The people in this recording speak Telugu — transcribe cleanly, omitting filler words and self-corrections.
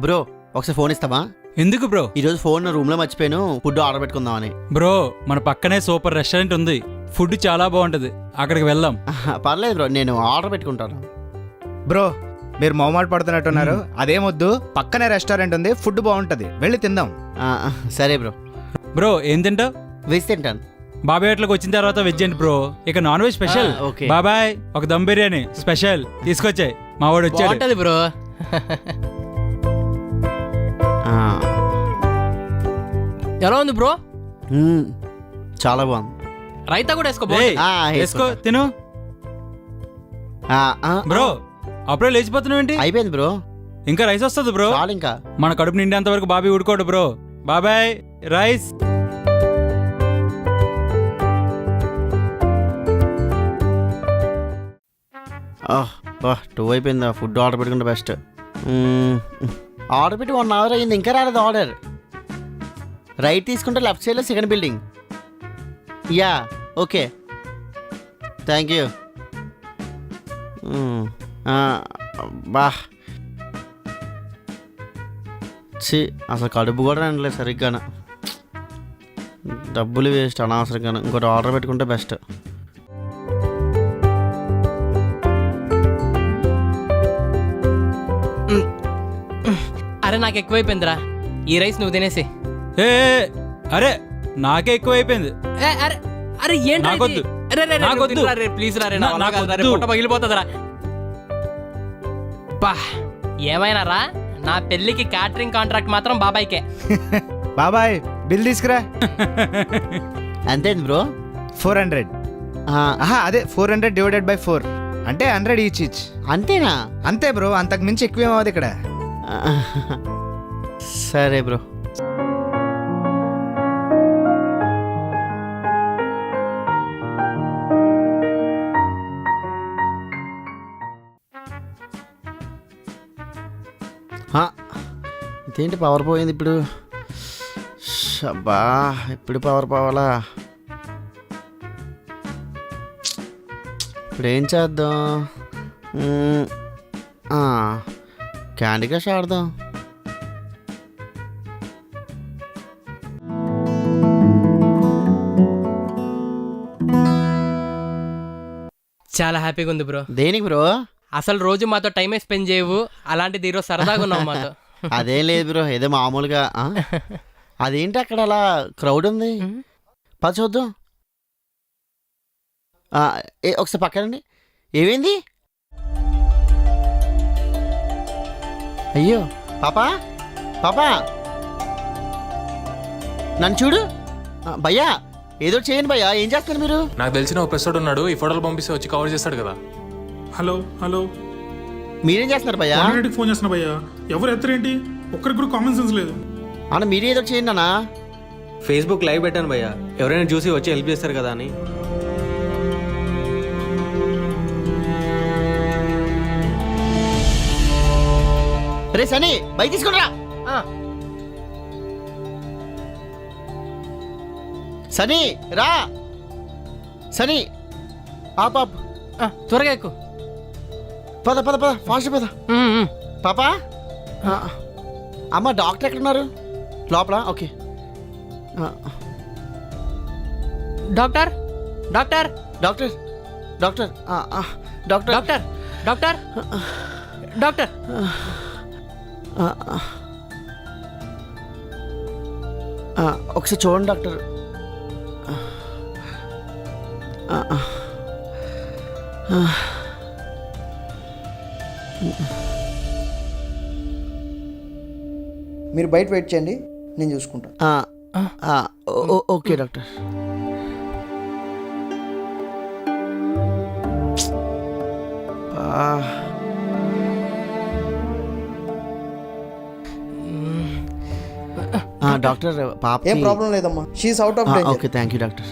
బ్రో ఒకసారి ఫోన్ ఇస్తావా? ఎందుకు బ్రో? ఈరోజు ఫోన్ రూమ్ లో మర్చిపోయాను, ఫుడ్ ఆర్డర్ పెట్టుకుందామని. బ్రో మన పక్కనే సూపర్ రెస్టారెంట్ ఉంది, ఫుడ్ చాలా బాగుంటది, అక్కడికి వెళ్దాం. పర్లేదు బ్రో, నేను ఆర్డర్ పెట్టుకుంటాను. బ్రో మీరు మొహమాట పడుతున్నట్టున్నారు. అదేమొద్దు, పక్కనే రెస్టారెంట్ ఉంది, ఫుడ్ బాగుంటది, వెళ్ళి తిందాం. సరే బ్రో. బ్రో ఏం తింటావు? వెజ్ తింటాను. బాబాయ్ హోటల్కి వచ్చిన తర్వాత వెజ్ ఏంటి బ్రో, ఇక నాన్ వెజ్ స్పెషల్. ఓకే బాబాయ్ ఒక దమ్ బిర్యానీ స్పెషల్ తీసుకొచ్చాయి, మా వాడు వచ్చాడు. బ్రో ఎలా ఉంది బ్రో? చాలా బాగుంది. రైతా కూడా వేసుకో. వేసుకో తిను. బ్రో అప్పుడే లేచిపోతున్నావు ఏంటి? అయిపోయింది బ్రో, ఇంకా రైస్ వస్తుంది బ్రో. ఇంకా మన కడుపు నిండేంత వరకు బాబాయ్ ఉడుకోడు బ్రో. బాబాయ్ రైస్. బా 2 అయిపోయిందా? ఫుడ్ ఆర్డర్ పెట్టుకుంటే బెస్ట్. ఆర్డర్ పెట్టి 1 అవర్ అయ్యింది, ఇంకా రాలేదు ఆర్డర్. రైట్ తీసుకుంటే లెఫ్ట్ సైడ్లో second building. Yeah okay thank you. బా అసలు కడుపు కూడా రండిలేదు సరిగ్గా, డబ్బులు వేస్ట్ అనవసరంగా. ఇంకోటి ఆర్డర్ పెట్టుకుంటే బెస్ట్. అరే నాకు ఎక్కువైపోయిందిరా, ఈ రైస్ నువ్వు తినేసి. అరే నాకే ఎక్కువైపోయింది. అరే అరే ఏంటి నాకొద్దు, ప్లీజ్ రా, పొట్ట పగిలిపోతుందిరా. బా ఏమైనా రా, నా పెళ్ళికి క్యాటరింగ్ కాంట్రాక్ట్ మాత్రం బాబాయ్కే. బాబాయ్ బిల్ తీసుకురా. అంతేంది బ్రో? 400. అదే 400 డివైడెడ్ బై 4 అంటే 100 ఈచ్. అంతేనా? అంతే బ్రో, అంతకు మించి ఎక్కువేమవుతుంది ఇక్కడ. సరే బ్రో. ఇదేంటి పవర్ పోయింది ఇప్పుడు? అబ్బా ఇప్పుడు పవర్ పోవాలా? ఇప్పుడు ఏం చేద్దాం? క్యాండీ క్రష్ ఆడదాం. చాలా హ్యాపీగా ఉంది బ్రో. దేనికి బ్రో? అసలు రోజు మాతో టైమే స్పెండ్ చేయవు, అలాంటిది ఈరోజు సరదాగా ఉన్నావు మాతో. అదేం లేదు బ్రో, ఏదో మామూలుగా. అదేంటి అక్కడ అలా క్రౌడ్ ఉంది? పద చూద్దాం. ఒకసారి పక్కనండి. ఏమైంది? అయ్యో పాపా, పాపా నన్ను చూడు. భయ్యా ఏదో చేయండి భయ్యా, ఏం చేస్తారు మీరు? నాకు తెలిసిన ఒక పెసోడు ఉన్నాడు, ఈ ఫోటోలు పంపిస్తే వచ్చి కవర్ చేస్తాడు కదా. హలో హలో, మీరేం చేస్తున్నారు భయ్యా? ఫోన్ చేస్తున్నా భయ్యా, ఎవరు ఎత్తరేంటి? ఒక్కరికి కూడా కామన్ సెన్స్ లేదు అన్న. మీరే ఏదో చేయండి అన్న. ఫేస్బుక్ లైవ్ పెట్టాను భయ్యా, ఎవరైనా చూసి వచ్చి హెల్ప్ చేస్తారు కదా అని. రే సని బైక్ తీసుకురా. సని రా. సని ఆప్ త్వరగా ఎక్కు. పద పద పద, ఫాస్ట్ పద. పాపా అమ్మ డాక్టర్ ఎక్కడున్నారు? లోపల. Okay doctor doctor doctor doctor doctor doctor doctor doctor. ఒకసారి చూడండి డాక్టర్. మీరు బయట వెయిట్ చేయండి, నేను చూసుకుంటాను. Okay doctor. డాక్టర్ పాప ఏం ప్రాబ్లం లేదమ్మా, she is out of danger. Okay thank you doctor.